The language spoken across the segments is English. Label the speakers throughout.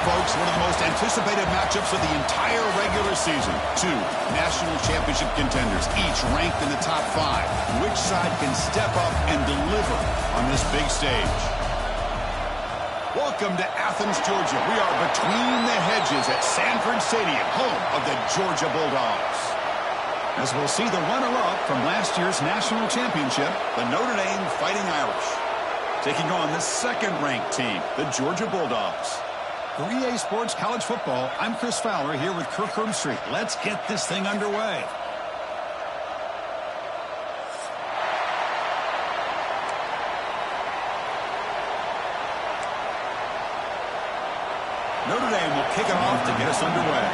Speaker 1: folks, one of the most anticipated matchups of the entire regular season. Two national championship contenders, each ranked in the top 5. Which side can step up and deliver on this big stage? Welcome to Athens, Georgia. We are between the hedges at Sanford Stadium, home of the Georgia Bulldogs. As we'll see the runner-up from last year's national championship, the Notre Dame Fighting Irish, taking on the second-ranked team, the Georgia Bulldogs. For EA Sports College Football, I'm Chris Fowler here with Kirk Herbstreit. Let's get this thing underway. Notre Dame will kick it off to get us underway.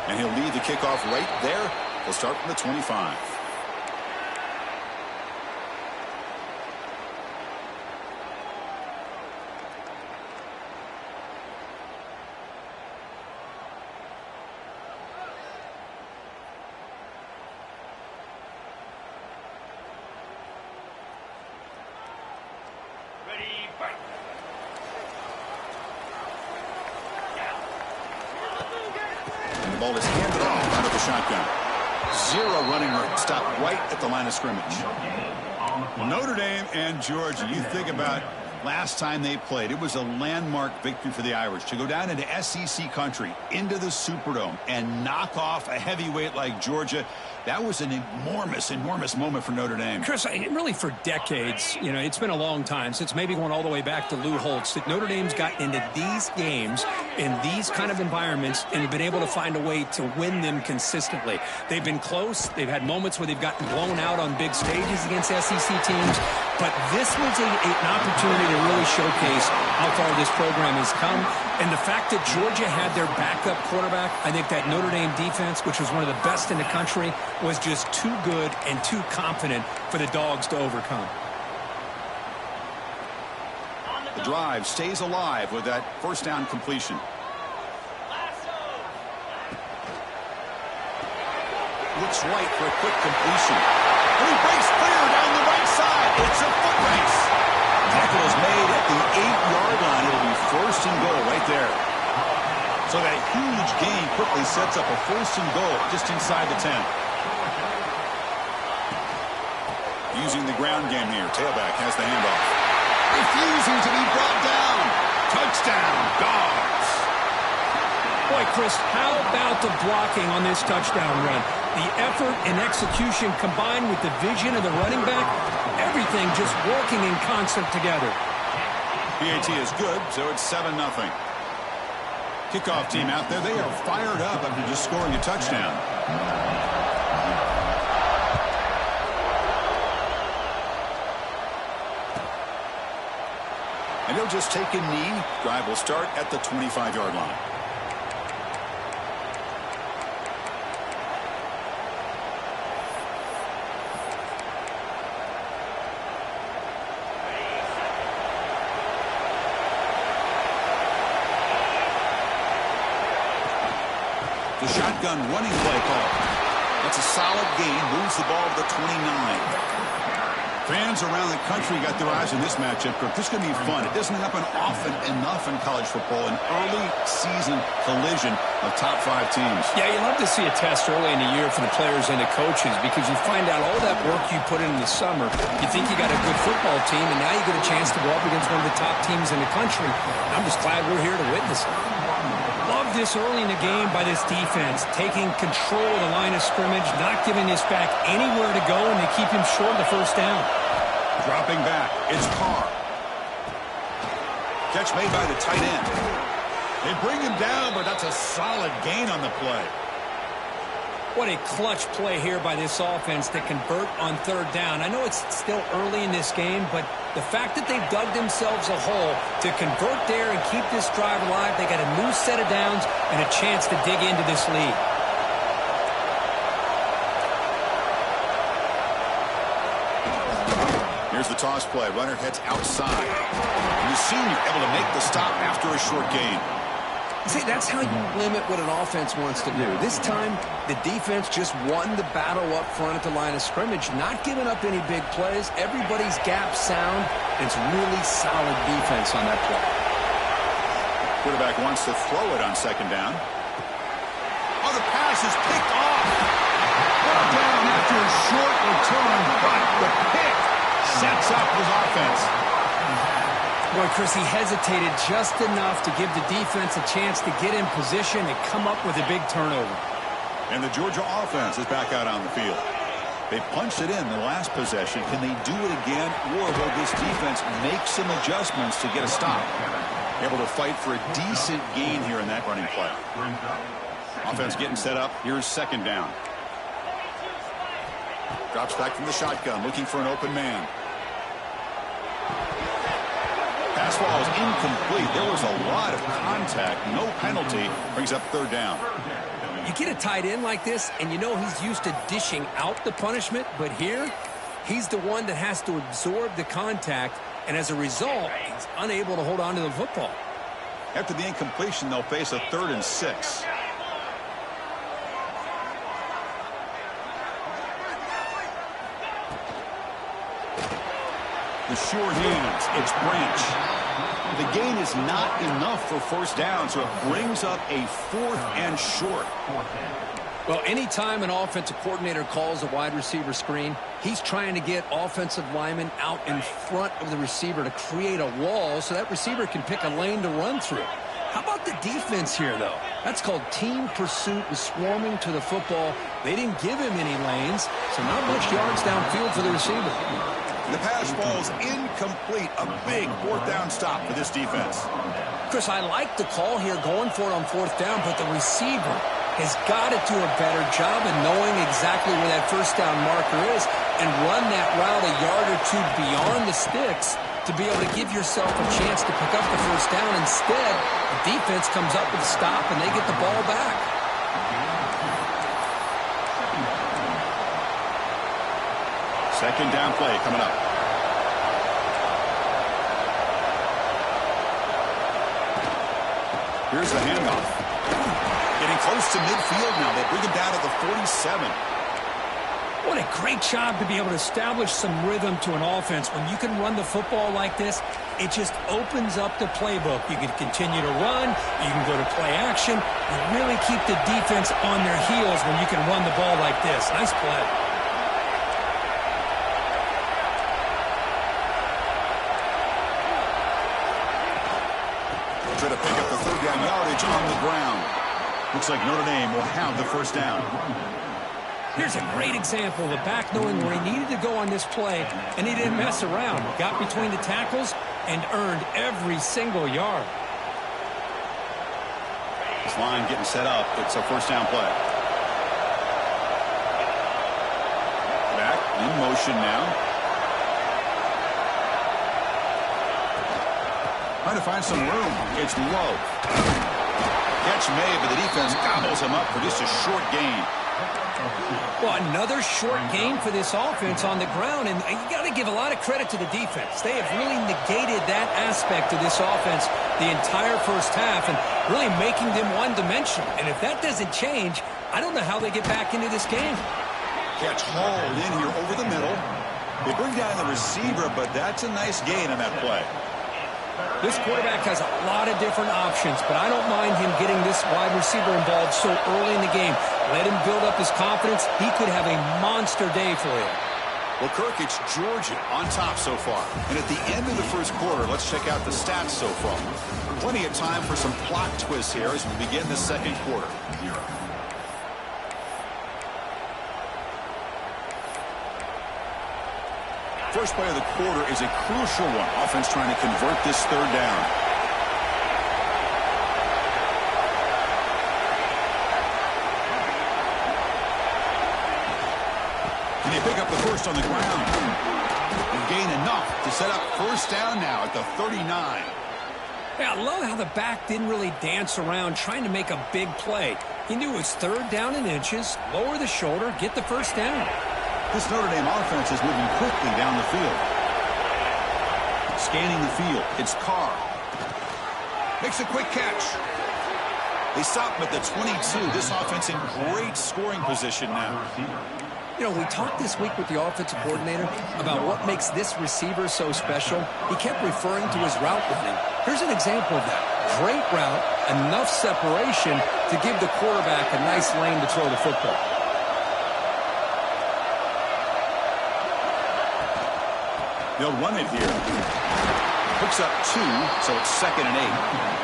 Speaker 1: And he'll lead the kickoff right there. We'll start from the 25. The ball is handed off out of the shotgun. Zero running room. Stop right at the line of scrimmage. Notre Dame and Georgia, you think about last time they played. It was a landmark victory for the Irish to go down into SEC country, into the Superdome, and knock off a heavyweight like Georgia. That was an enormous, enormous moment for Notre Dame.
Speaker 2: Chris, really for decades, it's been a long time, since maybe going all the way back to Lou Holtz, that Notre Dame's gotten into these games in these kind of environments and been able to find a way to win them consistently. They've been close. They've had moments where they've gotten blown out on big stages against SEC teams. But this was an opportunity to really showcase how far this program has come. And the fact that Georgia had their backup quarterback, I think that Notre Dame defense, which was one of the best in the country, was just too good and too confident for the Dogs to overcome.
Speaker 1: The drive stays alive with that first down completion. Looks right for a quick completion. And he breaks clear down the right side. It's a foot race. Tackle is made at the 8-yard line. It'll be first and goal right there. So that huge gain quickly sets up a first and goal just inside the 10. Using the ground game here. Tailback has the handoff. Refusing to be brought down. Touchdown, Dogs.
Speaker 2: Boy, Chris, how about the blocking on this touchdown run? The effort and execution combined with the vision of the running back, everything just working in concert together.
Speaker 1: PAT is good, so it's 7-0. Kickoff team out there, they are fired up after just scoring a touchdown. And he'll just take a knee. Drive will start at the 25-yard line. The shotgun running play call. That's a solid gain. Moves the ball to the 29. Fans around the country got their eyes on this matchup. This is going to be fun. It doesn't happen often enough in college football. An early season collision of top 5 teams.
Speaker 2: Yeah, you love to see a test early in the year for the players and the coaches because you find out all that work you put in the summer. You think you got a good football team, and now you get a chance to go up against one of the top teams in the country. I'm just glad we're here to witness it. Love this early in the game by this defense, taking control of the line of scrimmage, not giving this back anywhere to go, and they keep him short of the first down.
Speaker 1: Dropping back, it's Carr. Catch made by the tight end. They bring him down, but that's a solid gain on the play.
Speaker 2: What a clutch play here by this offense to convert on third down. I know it's still early in this game, but the fact that they've dug themselves a hole to convert there and keep this drive alive, they got a new set of downs and a chance to dig into this lead.
Speaker 1: Here's the toss play. Runner heads outside. And the senior able to make the stop after a short gain.
Speaker 2: See, that's how you limit what an offense wants to do. This time, the defense just won the battle up front at the line of scrimmage, not giving up any big plays. Everybody's gap sound. It's really solid defense on that play.
Speaker 1: Quarterback wants to throw it on second down. Oh, the pass is picked off. Brought down after a short return, but the pick sets up his offense.
Speaker 2: Boy, Chris, he hesitated just enough to give the defense a chance to get in position and come up with a big turnover.
Speaker 1: And the Georgia offense is back out on the field. They punched it in the last possession. Can they do it again, or will this defense make some adjustments to get a stop? Able to fight for a decent gain here in that running play. Offense getting set up. Here's second down. Drops back from the shotgun, looking for an open man. Pass ball is incomplete. There was a lot of contact. No penalty. Brings up third down.
Speaker 2: You get a tight end like this, and you know he's used to dishing out the punishment, but here, he's the one that has to absorb the contact, and as a result, he's unable to hold on to the football.
Speaker 1: After the incompletion, they'll face a 3rd and 6. The sure hands. It's Branch. The gain is not enough for first down, so it brings up a 4th and short.
Speaker 2: Well, anytime an offensive coordinator calls a wide receiver screen, he's trying to get offensive linemen out in front of the receiver to create a wall so that receiver can pick a lane to run through. How about the defense here, though? That's called team pursuit and swarming to the football. They didn't give him any lanes, so not much yards downfield for the receiver.
Speaker 1: The pass falls incomplete. A big 4th down stop for this defense.
Speaker 2: Chris, I like the call here going for it on 4th down, but the receiver has got to do a better job of knowing exactly where that first down marker is and run that route a yard or two beyond the sticks to be able to give yourself a chance to pick up the first down. Instead, the defense comes up with a stop and they get the ball back.
Speaker 1: Second down play coming up. Here's the handoff. Getting close to midfield now. They bring him down to the 47.
Speaker 2: What a great job to be able to establish some rhythm to an offense. When you can run the football like this, it just opens up the playbook. You can continue to run. You can go to play action. You really keep the defense on their heels when you can run the ball like this. Nice play.
Speaker 1: Try to pick up the 3rd down yardage on the ground. Looks like Notre Dame will have the first down.
Speaker 2: Here's a great example of a back knowing where he needed to go on this play, and he didn't mess around. Got between the tackles and earned every single yard.
Speaker 1: This line getting set up. It's a first down play. Back in motion now. Trying to find some room. It's low. Catch made, but the defense gobbles him up for just a short gain.
Speaker 2: Well, another short gain for this offense on the ground, and you got to give a lot of credit to the defense. They have really negated that aspect of this offense the entire first half and really making them one-dimensional. And if that doesn't change, I don't know how they get back into this game.
Speaker 1: Catch hauled in here over the middle. They bring down the receiver, but that's a nice gain on that play.
Speaker 2: This quarterback has a lot of different options, but I don't mind him getting this wide receiver involved so early in the game. Let him build up his confidence. He could have a monster day for you.
Speaker 1: Well, Kirk, it's Georgia on top so far. And at the end of the first quarter, let's check out the stats so far. Plenty of time for some plot twists here as we begin the second quarter. First play of the quarter is a crucial one. Offense trying to convert this 3rd down. Can they pick up the first on the ground? And gain enough to set up first down now at the 39.
Speaker 2: Yeah, I love how the back didn't really dance around trying to make a big play. He knew it was 3rd down in inches, lower the shoulder, get the first down.
Speaker 1: This Notre Dame offense is moving quickly down the field. Scanning the field, it's Carr. Makes a quick catch. They stop him at the 22. This offense in great scoring position now.
Speaker 2: You know, we talked this week with the offensive coordinator about what makes this receiver so special. He kept referring to his route running. Here's an example of that. Great route, enough separation to give the quarterback a nice lane to throw the football.
Speaker 1: They'll run it here. Picks up 2, so it's 2nd and 8.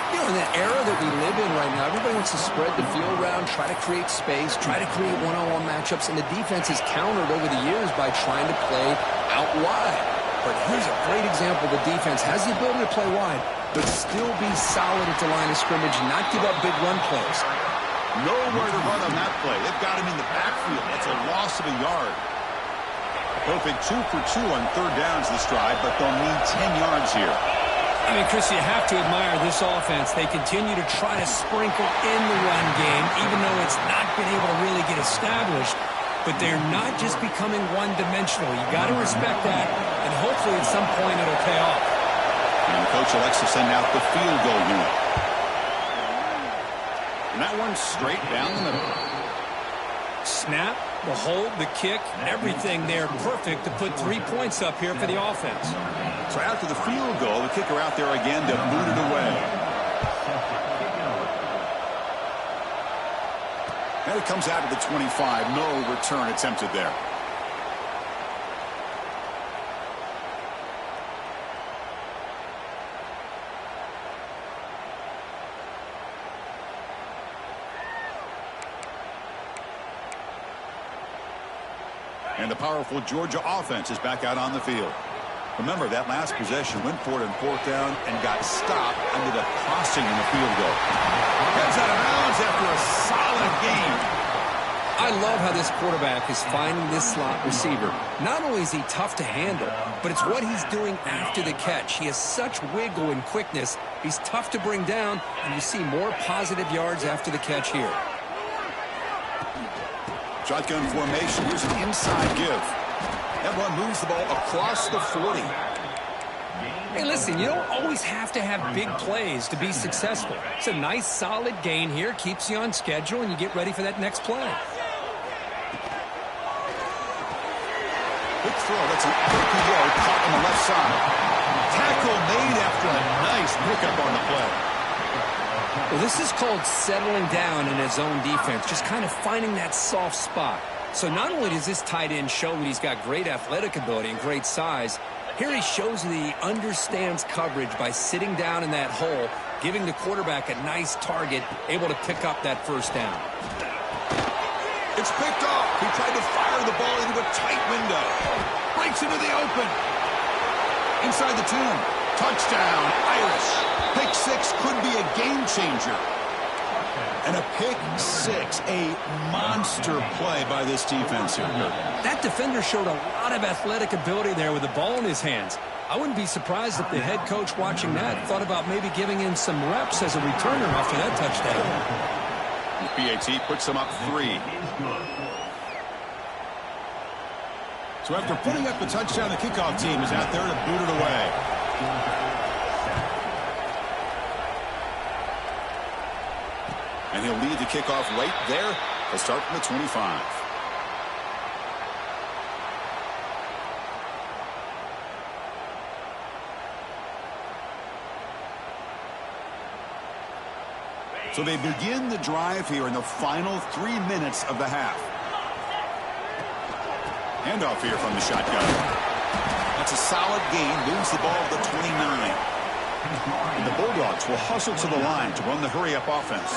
Speaker 2: You know, in that era that we live in right now, everybody wants to spread the field around, try to create space, try to create one-on-one matchups, and the defense has countered over the years by trying to play out wide. But here's a great example. The defense has the ability to play wide, but still be solid at the line of scrimmage and not give up big run plays.
Speaker 1: Nowhere to run on that play. They've got him in the backfield. That's a loss of a yard. Perfect 2 for 2 on 3rd downs this drive, but they'll need 10 yards here.
Speaker 2: I mean, Chris, you have to admire this offense. They continue to try to sprinkle in the run game, even though it's not been able to really get established. But they're not just becoming one-dimensional. You got to respect that, and hopefully at some point it'll pay off.
Speaker 1: And the coach elects to send out the field goal unit. And that one's straight down the middle.
Speaker 2: Snap, the hold, the kick, everything there perfect to put 3 points up here for the offense.
Speaker 1: So after the field goal, the kicker out there again to boot it away. And it comes out to the 25. No return attempted there. And the powerful Georgia offense is back out on the field. Remember, that last possession went for it in 4th down and got stopped under the costing in the field goal. Heads out of bounds after a solid game.
Speaker 2: I love how this quarterback is finding this slot receiver. Not only is he tough to handle, but it's what he's doing after the catch. He has such wiggle and quickness. He's tough to bring down, and you see more positive yards after the catch here.
Speaker 1: Shotgun formation. Here's an inside give. That one moves the ball across the 40.
Speaker 2: Hey, listen, you don't always have to have big plays to be successful. It's a nice, solid gain here. Keeps you on schedule, and you get ready for that next play.
Speaker 1: Big throw. That's an RPO caught on the left side. Tackle made after a nice pickup on the play.
Speaker 2: Well, this is called settling down in his own defense, just kind of finding that soft spot. So not only does this tight end show that he's got great athletic ability and great size, here he shows that he understands coverage by sitting down in that hole, giving the quarterback a nice target, able to pick up that 1st down.
Speaker 1: It's picked off. He tried to fire the ball into a tight window. Breaks into the open. Inside the 10. Touchdown, Irish. Pick 6 could be a game changer. And a pick 6, a monster play by this defense here.
Speaker 2: That defender showed a lot of athletic ability there with the ball in his hands. I wouldn't be surprised if the head coach watching that thought about maybe giving him some reps as a returner after that touchdown.
Speaker 1: PAT puts him up 3. So after putting up the touchdown, the kickoff team is out there to boot it away. And he'll lead the kickoff right there. He'll start from the 25. So they begin the drive here in the final 3 minutes of the half. Handoff here from the shotgun. That's a solid gain. Moves the ball to the 29. And the Bulldogs will hustle to the line to run the hurry-up offense.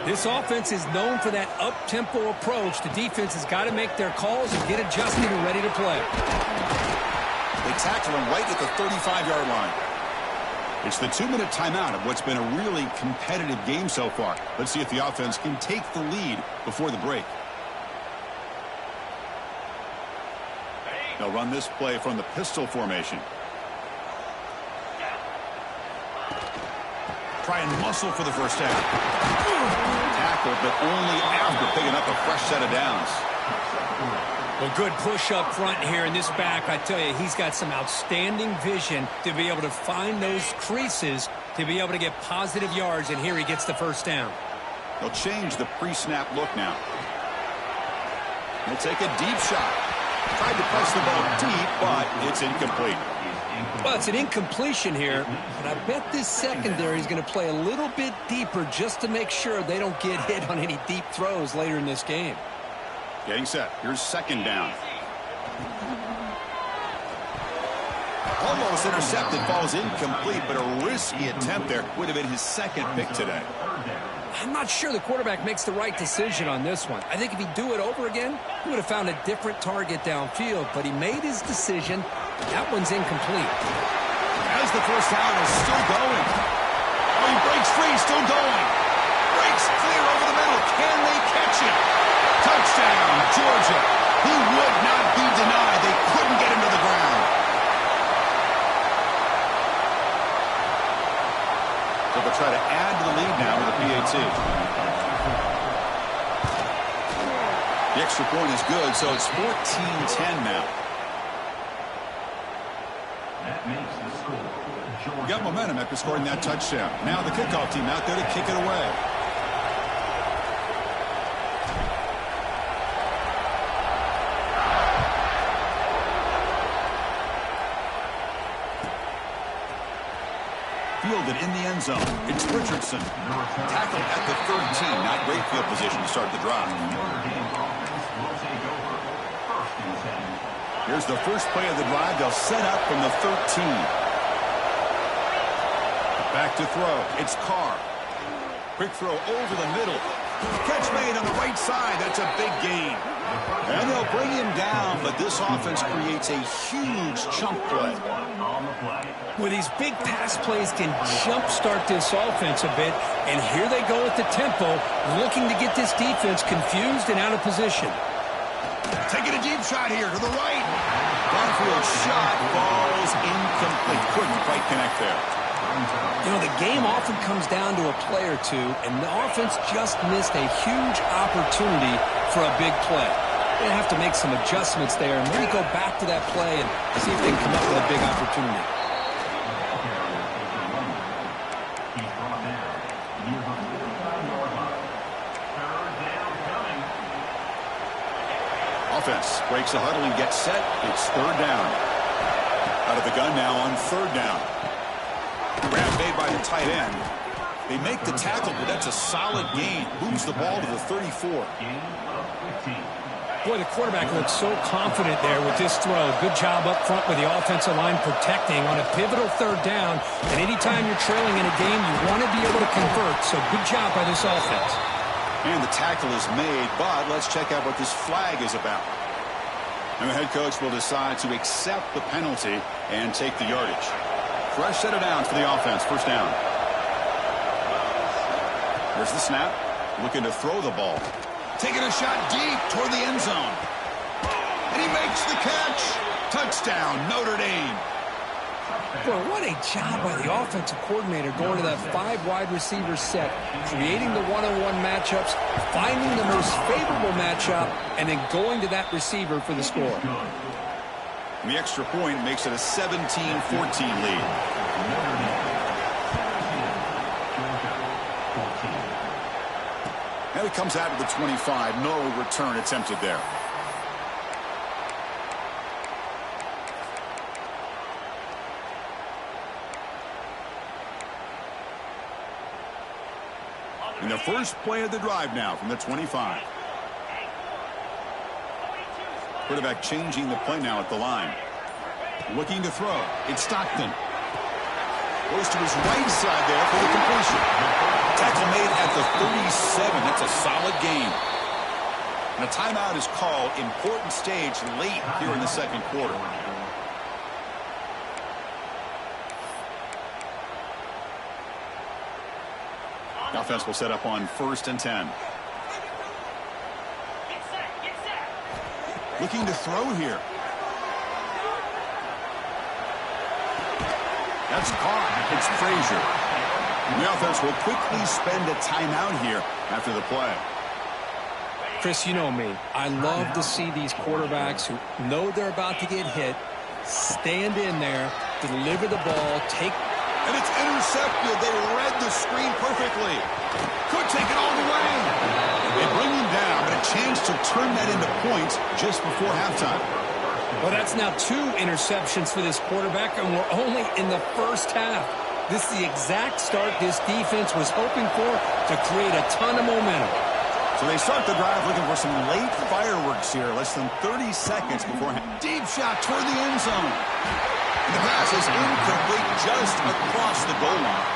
Speaker 2: This offense is known for that up-tempo approach. The defense has got to make their calls and get adjusted and ready to play.
Speaker 1: They tackle him right at the 35-yard line. It's the 2-minute timeout of what's been a really competitive game so far. Let's see if the offense can take the lead before the break. They'll run this play from the pistol formation. Try and muscle for the 1st down. Tackle, but only after picking up a fresh set of downs.
Speaker 2: Well, good push up front here in this back. I tell you, he's got some outstanding vision to be able to find those creases to be able to get positive yards, and here he gets the first down.
Speaker 1: They'll change the pre-snap look now. He'll take a deep shot. Tried to press the ball deep, but it's incomplete.
Speaker 2: Well, it's an incompletion here, but I bet this secondary is going to play a little bit deeper just to make sure they don't get hit on any deep throws later in this game.
Speaker 1: Getting set. Here's second down. Almost intercepted. Falls incomplete, but a risky attempt there. Would have been his second pick today.
Speaker 2: I'm not sure the quarterback makes the right decision on this one. I think if he'd do it over again, he would have found a different target downfield, but he made his decision. That one's incomplete.
Speaker 1: As the first down is still going. Oh, he breaks free, still going. Breaks clear over the middle. Can they catch it? Touchdown, Georgia. He would not be denied. They couldn't get him to the ground. So they'll try to add to the lead now with a PAT. The extra point is good, so it's 14-10 now.
Speaker 3: That makes the score.
Speaker 1: We got momentum after scoring that touchdown. Now the kickoff team out there to kick it away. Fielded in the end zone. It's Richardson. Tackled at the 13. Not great field position to start the drive. Here's the first play of the drive. They'll set up from the 13. Back to throw. It's Carr. Quick throw over the middle. Catch made on the right side. That's a big gain. And they'll bring him down, but this offense creates a huge chunk play.
Speaker 2: Well, these big pass plays can jumpstart this offense a bit, and here they go at the tempo, looking to get this defense confused and out of position.
Speaker 1: Taking a deep shot here to the right. Downfield shot falls incomplete. Couldn't quite connect there.
Speaker 2: You know, the game often comes down to a play or two, and the offense just missed a huge opportunity for a big play. They have to make some adjustments there and maybe go back to that play and see if they can come up with a big opportunity.
Speaker 1: Offense breaks the huddle and gets set. It's third down. Out of the gun now on third down. Grab made by the tight end. They make the tackle, but that's a solid gain. Moves the ball to the 34.
Speaker 2: Boy, the quarterback looks so confident there with this throw. Good job up front with the offensive line protecting on a pivotal third down. And anytime you're trailing in a game, you want to be able to convert. So good job by this offense.
Speaker 1: And the tackle is made, but let's check out what this flag is about. And the head coach will decide to accept the penalty and take the yardage. Fresh set of downs for the offense. First down. There's the snap. Looking to throw the ball. Taking a shot deep toward the end zone. And he makes the catch. Touchdown, Notre Dame.
Speaker 2: Boy, what a job by the offensive coordinator going to that 5 wide receiver set, creating the one-on-one matchups, finding the most favorable matchup, and then going to that receiver for the score.
Speaker 1: And the extra point makes it a 17-14 lead. And it comes out to the 25. No return attempted there. And the first play of the drive now from the 25. Quarterback changing the play now at the line. Looking to throw. It's Stockton. Goes to his right side there for the completion. Tackle made at the 37. That's a solid gain. And a timeout is called. Important stage late here in the second quarter. The offense will set up on 1st and 10. Looking to throw here. That's caught. It's Frazier. And the offense will quickly spend a timeout here after the play.
Speaker 2: Chris, you know me. I love to see these quarterbacks who know they're about to get hit, stand in there, deliver the ball, take...
Speaker 1: And it's intercepted. They read the screen perfectly. Could take it all the way. They bring him down, but a chance to turn that into points just before halftime.
Speaker 2: Well, that's now 2 interceptions for this quarterback, and we're only in the first half. This is the exact start this defense was hoping for to create a ton of momentum.
Speaker 1: So they start the drive looking for some late fireworks here. Less than 30 seconds before deep shot toward the end zone. And the pass is incomplete just across the goal line.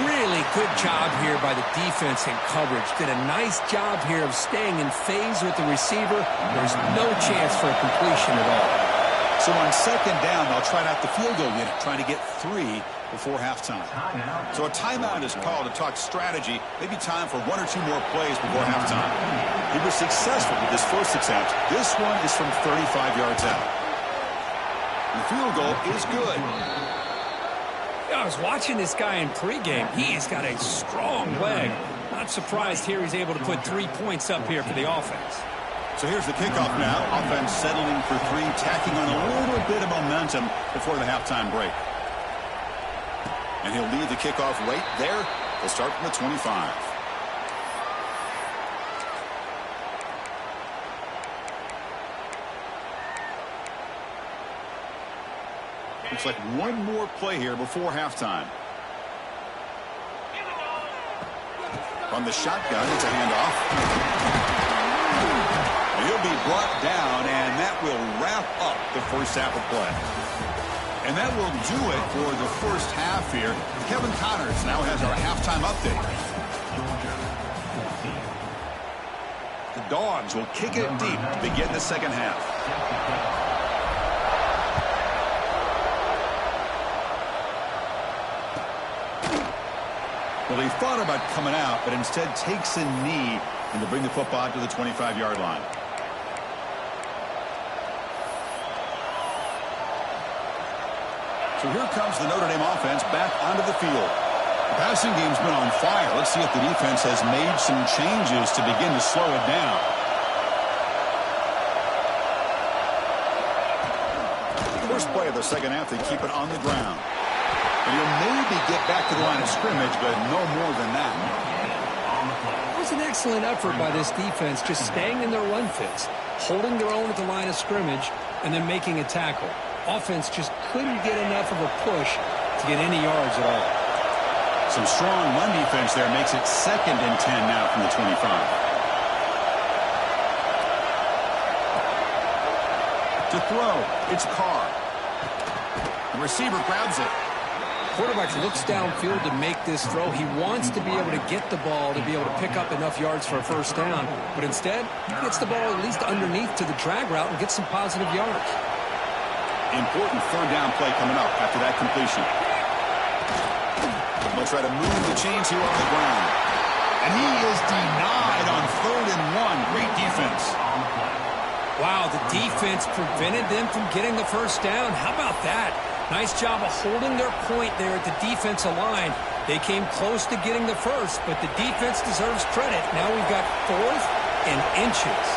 Speaker 2: Really good job here by the defense in coverage. Did a nice job here of staying in phase with the receiver. There's no chance for a completion at all.
Speaker 1: So on second down, they'll try out the field goal unit, trying to get 3 before halftime. So a timeout is called to talk strategy. Maybe time for 1 or 2 more plays before halftime. He was successful with his first attempt. This one is from 35 yards out. The field goal is good.
Speaker 2: I was watching this guy in pregame. He's got a strong leg. Not surprised here he's able to put 3 points up here for the offense.
Speaker 1: So here's the kickoff now. Offense settling for 3, tacking on a little bit of momentum before the halftime break. And he'll leave the kickoff right there. They'll start from the 25. Looks like 1 more play here before halftime. From the shotgun, it's a handoff. And he'll be brought down, and that will wrap up the first half of play. And that will do it for the first half here. Kevin Connors now has our halftime update. The Dogs will kick it deep to begin the second half. Well, he thought about coming out, but instead takes a knee and to bring the football to the 25-yard line. So here comes the Notre Dame offense back onto the field. The passing game's been on fire. Let's see if the defense has made some changes to begin to slow it down. First play of the second half, they keep it on the ground. And you'll maybe get back to the line of scrimmage, but no more than that.
Speaker 2: It was an excellent effort by this defense, just staying in their run fits, holding their own at the line of scrimmage, and then making a tackle. Offense just couldn't get enough of a push to get any yards at all.
Speaker 1: Some strong run defense there makes it 2nd and 10 now from the 25. To throw, it's Carr. The receiver grabs it.
Speaker 2: Quarterback looks downfield to make this throw. He wants to be able to get the ball to be able to pick up enough yards for a first down. But instead, he gets the ball at least underneath to the drag route and gets some positive yards.
Speaker 1: Important third down play coming up after that completion. They'll try to move the chains here on the ground. And he is denied on 3rd and 1. Great defense.
Speaker 2: Wow, the defense prevented them from getting the first down. How about that? Nice job of holding their point there at the defensive line. They came close to getting the first, but the defense deserves credit. Now we've got 4th and inches.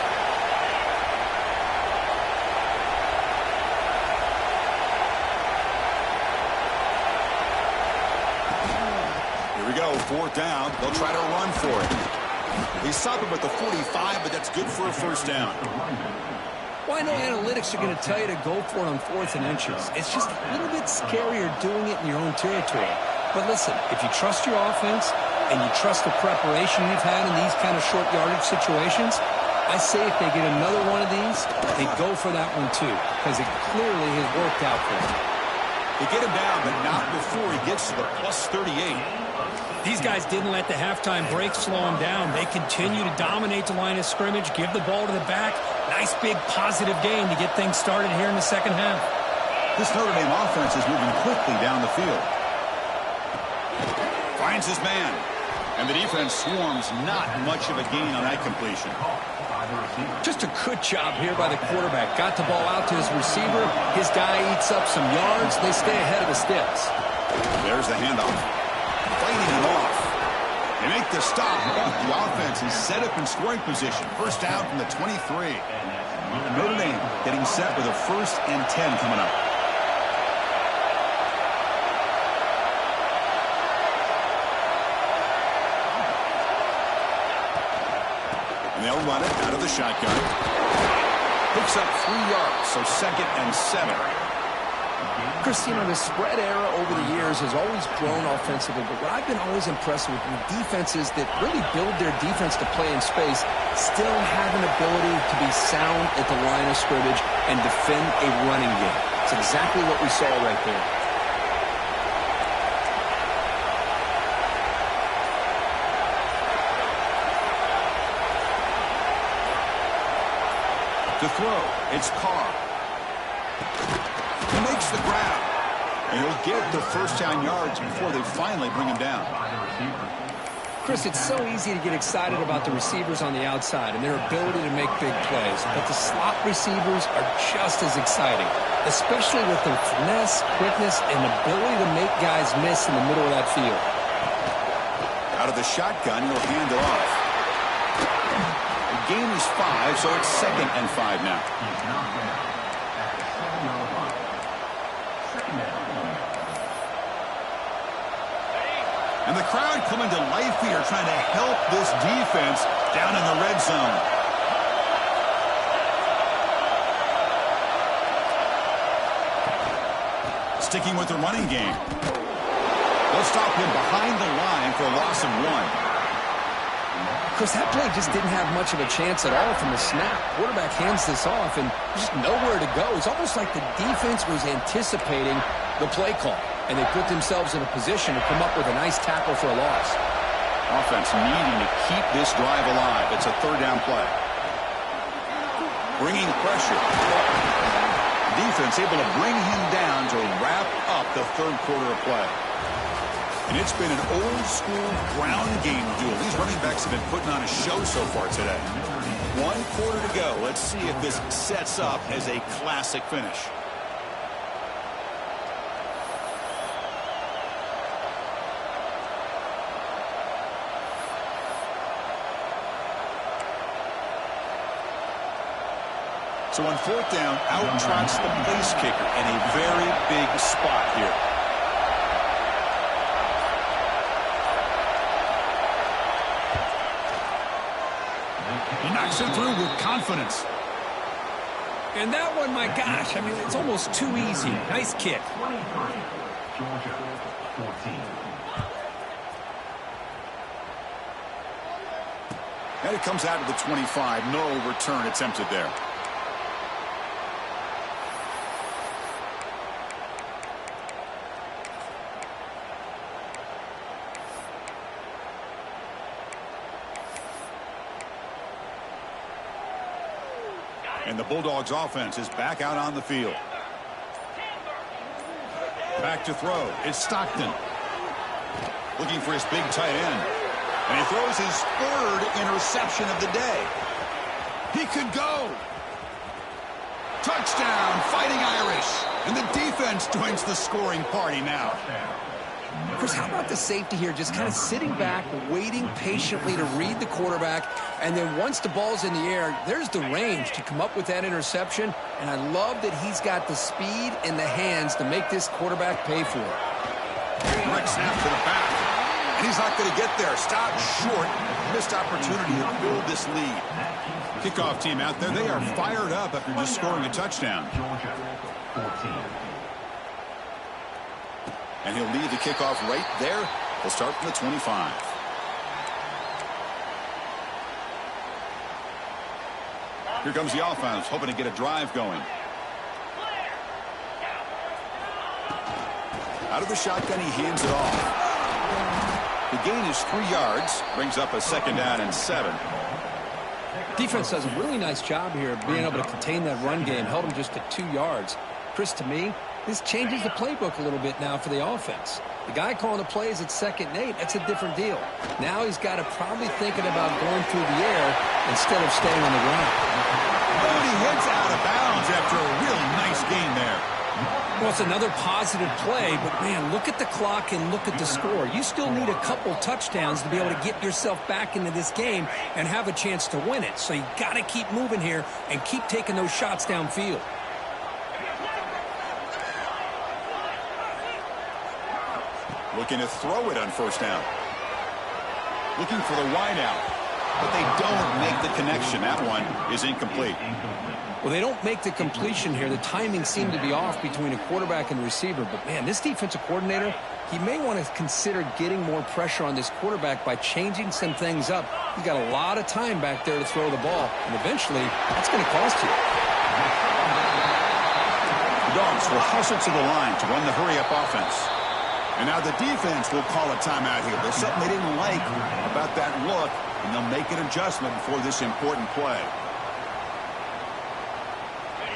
Speaker 1: Here we go, 4th down. They'll try to run for it. They stop him at the 45, but that's good for a first down.
Speaker 2: Well, I know analytics are going to tell you to go for it on 4th and inches. It's just a little bit scarier doing it in your own territory. But listen, if you trust your offense and you trust the preparation you've had in these kind of short yardage situations, I say if they get another one of these, they go for that one too, because it clearly has worked out for them.
Speaker 1: They get him down, but not before he gets to the plus 38.
Speaker 2: These guys didn't let the halftime break slow them down. They continue to dominate the line of scrimmage, give the ball to the back. Nice big positive gain to get things started here in the second half.
Speaker 1: This Notre Dame offense is moving quickly down the field. Finds his man. And the defense swarms, not much of a gain on that completion.
Speaker 2: Just a good job here by the quarterback. Got the ball out to his receiver. His guy eats up some yards. They stay ahead of the sticks.
Speaker 1: There's the handoff. Fighting him off. They make the stop. The offense is set up in scoring position. First down from the 23. Notre Dame getting set with a 1st and 10 coming up. And they'll run it out of the shotgun. Picks up 3 yards, so 2nd and 7.
Speaker 2: Chris, you know, the spread era over the years has always grown offensively, but what I've been always impressed with defenses that really build their defense to play in space still have an ability to be sound at the line of scrimmage and defend a running game. It's exactly what we saw right there.
Speaker 1: To throw, it's Carr. He makes the grab, and he'll get the 1st down yards before they finally bring him down.
Speaker 2: Chris, it's so easy to get excited about the receivers on the outside and their ability to make big plays, but the slot receivers are just as exciting, especially with their finesse, quickness, and ability to make guys miss in the middle of that field.
Speaker 1: Out of the shotgun, he'll hand it off. The gain is 5, so it's 2nd and 5 now. And the crowd coming to life here, trying to help this defense down in the red zone. Sticking with the running game. They'll stop him behind the line for a loss of 1.
Speaker 2: Chris, that play just didn't have much of a chance at all from the snap. Quarterback hands this off, and there's just nowhere to go. It's almost like the defense was anticipating the play call, and they put themselves in a position to come up with a nice tackle for a loss.
Speaker 1: Offense needing to keep this drive alive. It's a 3rd down play. Bringing pressure. Defense able to bring him down to wrap up the 3rd quarter of play. And it's been an old-school ground game duel. These running backs have been putting on a show so far today. 1 quarter to go. Let's see if this sets up as a classic finish. So on 4th down, out trots the place kicker in a very big spot here. He knocks it through with confidence.
Speaker 2: And that one, my gosh, I mean, it's almost too easy. Nice kick.
Speaker 3: 23, Georgia 14.
Speaker 1: And it comes out to the 25. No return attempted there. And the Bulldogs offense is back out on the field. Back to throw. It's Stockton. Looking for his big tight end. And he throws his 3rd interception of the day. He could go. Touchdown, Fighting Irish. And the defense joins the scoring party now.
Speaker 2: Chris, how about the safety here, just kind of sitting back, waiting patiently to read the quarterback, and then once the ball's in the air, there's the range to come up with that interception, and I love that he's got the speed and the hands to make this quarterback pay for it.
Speaker 1: Direct snap to the back, and he's not going to get there. Stopped short, missed opportunity to build this lead. Kickoff team out there, they are fired up after just scoring a touchdown.
Speaker 3: Georgia 14.
Speaker 1: And he'll lead the kickoff right there. He'll start from the 25. Here comes the offense, hoping to get a drive going. Out of the shotgun, he hands it off. The gain is 3 yards, brings up a 2nd down and 7.
Speaker 2: Defense does a really nice job here of being able to contain that run game, held him just to 2 yards. Chris, to me, this changes the playbook a little bit now for the offense. The guy calling the plays at 2nd and 8, that's a different deal. Now he's got to probably thinking about going through the air instead of staying on the ground.
Speaker 1: But he hits out of bounds after a really nice gain there.
Speaker 2: Well, it's another positive play, but, man, look at the clock and look at the score. You still need a couple touchdowns to be able to get yourself back into this game and have a chance to win it. So you got to keep moving here and keep taking those shots downfield.
Speaker 1: Looking to throw it on first down. Looking for the wide out, but they don't make the connection. That one is incomplete.
Speaker 2: Well, they don't make the completion here. The timing seemed to be off between a quarterback and receiver. But, man, this defensive coordinator, he may want to consider getting more pressure on this quarterback by changing some things up. He's got a lot of time back there to throw the ball, and eventually that's going to cost you.
Speaker 1: The Dogs will hustle to the line to run the hurry-up offense. And now the defense will call a timeout here. There's something they didn't like about that look, and they'll make an adjustment for this important play.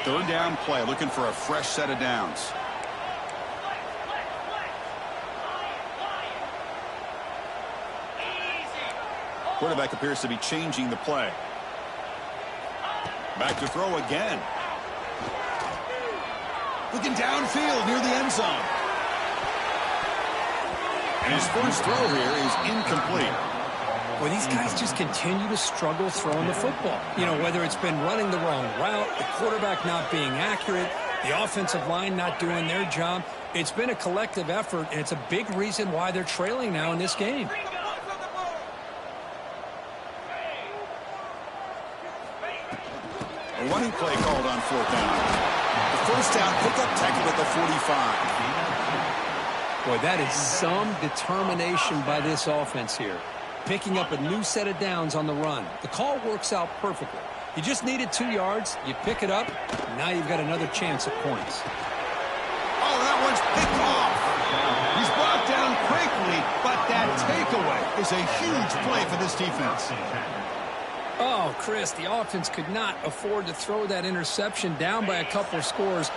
Speaker 1: Third down play, looking for a fresh set of downs. Quarterback appears to be changing the play. Back to throw again. Looking downfield near the end zone. And his first throw here is incomplete.
Speaker 2: Well, these guys just continue to struggle throwing the football. You know, whether it's been running the wrong route, the quarterback not being accurate, the offensive line not doing their job. It's been a collective effort, and it's a big reason why they're trailing now in this game.
Speaker 1: A running play called on fourth down. The first down pickup tackled at the 45.
Speaker 2: Boy, that is some determination by this offense here. Picking up a new set of downs on the run. The call works out perfectly. You just needed 2 yards. You pick it up. Now you've got another chance at points.
Speaker 1: Oh, that one's picked off. He's brought down quickly, but that takeaway is a huge play for this defense.
Speaker 2: Oh, Chris, the offense could not afford to throw that interception down by a couple of scores.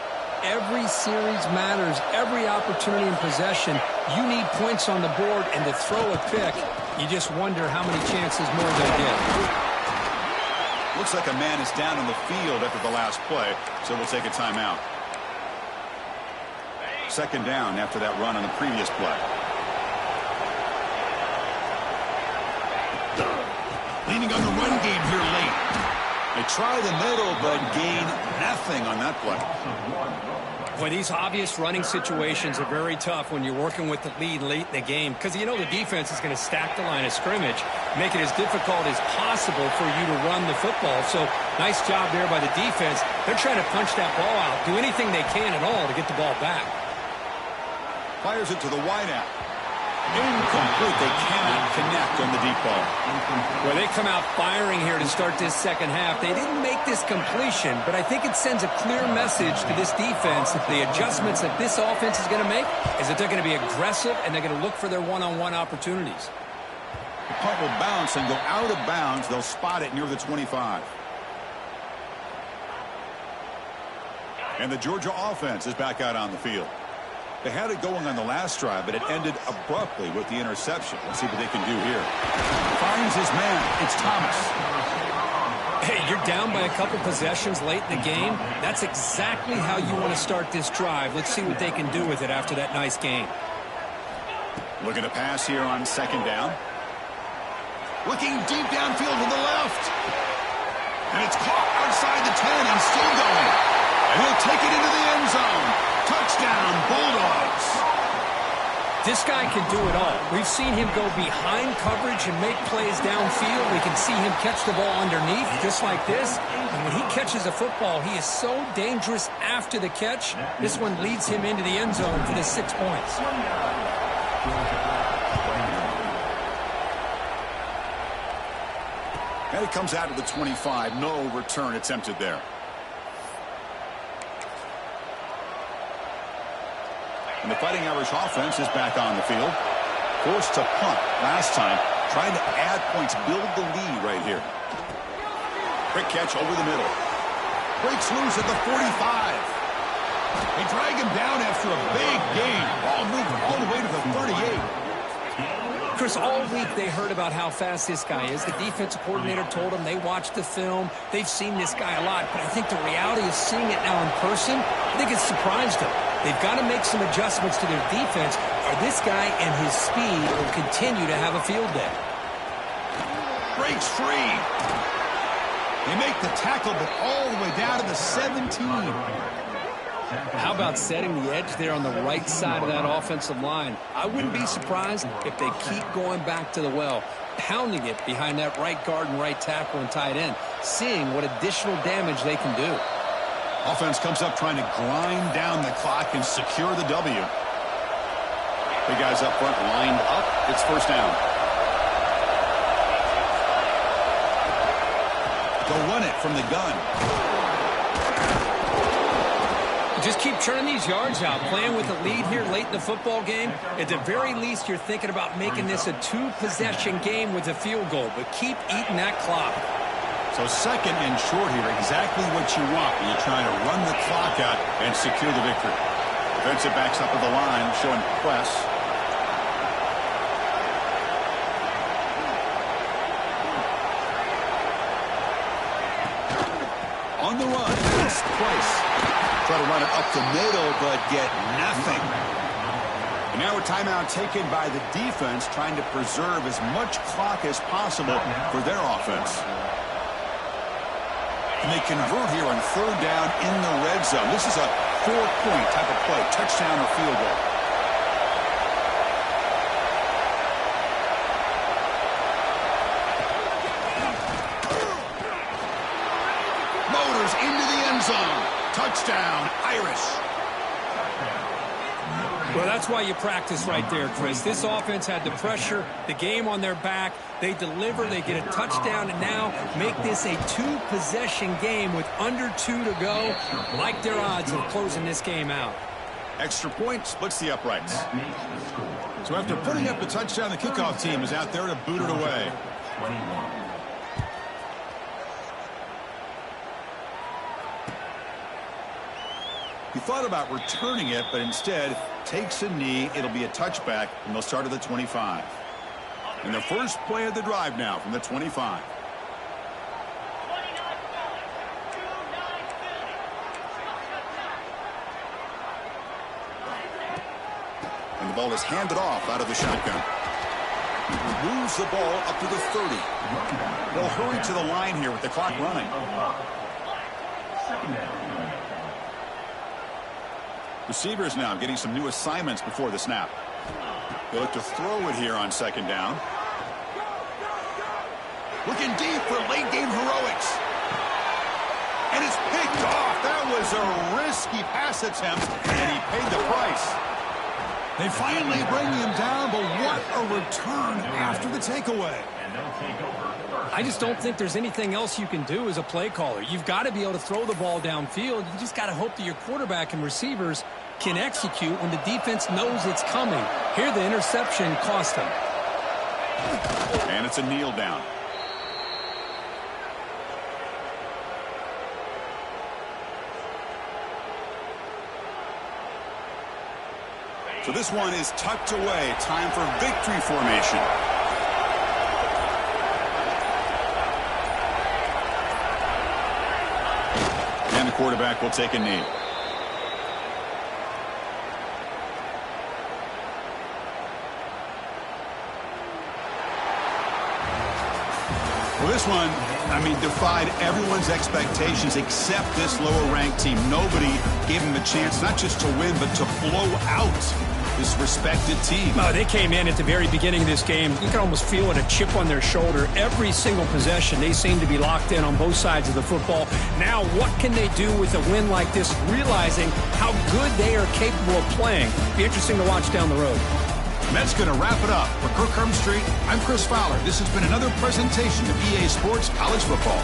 Speaker 2: Every series matters. Every opportunity in possession. You need points on the board, and to throw a pick, you just wonder how many chances more they'll get.
Speaker 1: Looks like a man is down in the field after the last play, so we'll take a timeout. Second down after that run on the previous play. Leaning on the run game here late. They try the middle, but gain nothing on that play.
Speaker 2: Boy, these obvious running situations are very tough when you're working with the lead late in the game, because you know the defense is going to stack the line of scrimmage, make it as difficult as possible for you to run the football. So nice job there by the defense. They're trying to punch that ball out, do anything they can at all to get the ball back.
Speaker 1: Fires it to the wideout. Incomplete. They cannot connect on the deep ball.
Speaker 2: Well, they come out firing here to start this second half. They didn't make this completion, but I think it sends a clear message to this defense that the adjustments that this offense is going to make is that they're going to be aggressive and they're going to look for their one-on-one opportunities.
Speaker 1: The punt will bounce and go out of bounds. They'll spot it near the 25. And the Georgia offense is back out on the field. They had it going on the last drive, but it ended abruptly with the interception. Let's see what they can do here. Finds his man. It's Thomas.
Speaker 2: Hey, you're down by a couple possessions late in the game. That's exactly how you want to start this drive. Let's see what they can do with it after that nice game.
Speaker 1: Looking to pass here on second down. Looking deep downfield to the left. And it's caught outside the 10 and still going. And he'll take it into the end zone. Touchdown, Bulldogs.
Speaker 2: This guy can do it all. We've seen him go behind coverage and make plays downfield. We can see him catch the ball underneath just like this. And when he catches a football, he is so dangerous after the catch. This one leads him into the end zone for the 6 points.
Speaker 1: And it comes out to the 25. No return attempted there. And the Fighting Irish offense is back on the field. Forced to punt last time. Trying to add points, build the lead right here. Quick catch over the middle. Breaks loose at the 45. They drag him down after a big gain. Ball moved all the way to the 38.
Speaker 2: Chris, all week they heard about how fast this guy is. The defensive coordinator told them they watched the film. They've seen this guy a lot. But I think the reality of seeing it now in person, I think it's surprised them. They've got to make some adjustments to their defense, or this guy and his speed will continue to have a field day.
Speaker 1: Breaks free. They make the tackle, but all the way down to the 17.
Speaker 2: How about setting the edge there on the right side of that offensive line? I wouldn't be surprised if they keep going back to the well, pounding it behind that right guard and right tackle and tight end, seeing what additional damage they can do.
Speaker 1: Offense comes up trying to grind down the clock and secure the W. Big guys up front lined up. It's first down. They'll run it from the gun.
Speaker 2: Just keep churning these yards out, playing with the lead here late in the football game. At the very least, you're thinking about making this a two-possession game with a field goal, but keep eating that clock.
Speaker 1: So second and short here, exactly what you want when you're trying to run the clock out and secure the victory. Defensive backs up at the line, showing press. On the run, it's Price. Try to run it up the middle, but get nothing. And now a timeout taken by the defense, trying to preserve as much clock as possible for their offense. And they convert here on third down in the red zone. This is a 4-point type of play, touchdown or field goal. Motors into the end zone. Touchdown, Irish.
Speaker 2: Well, that's why you practice right there, Chris. This offense had the pressure, the game on their back. They deliver, they get a touchdown, and now make this a two-possession game with under 2 to go. Like their odds of closing this game out.
Speaker 1: Extra point splits the uprights. So after putting up the touchdown, the kickoff team is out there to boot it away.
Speaker 3: 21.
Speaker 1: He thought about returning it, but instead takes a knee. It'll be a touchback, and they'll start at the 25. And the first play of the drive now from the 25. And the ball is handed off out of the shotgun. He moves the ball up to the 30. They'll hurry to the line here with the clock running. Receivers now getting some new assignments before the snap. They look to throw it here on second down. Looking deep for late game heroics. And it's picked off. That was a risky pass attempt, and he paid the price. They finally bring him down, but what a return after the takeaway.
Speaker 2: I just don't think there's anything else you can do as a play caller. You've got to be able to throw the ball downfield. You just got to hope that your quarterback and receivers can execute when the defense knows it's coming. Here, the interception cost them.
Speaker 1: And it's a kneel down. So this one is tucked away. Time for victory formation. And the quarterback will take a knee. Well, this one, defied everyone's expectations except this lower-ranked team. Nobody gave them a chance not just to win, but to blow out this respected team.
Speaker 2: Oh, they came in at the very beginning of this game. You can almost feel it, a chip on their shoulder. Every single possession, they seem to be locked in on both sides of the football. Now, what can they do with a win like this, realizing how good they are capable of playing? Be interesting to watch down the road.
Speaker 1: And that's going to wrap it up. For Kirk Street, I'm Chris Fowler. This has been another presentation of EA Sports College Football.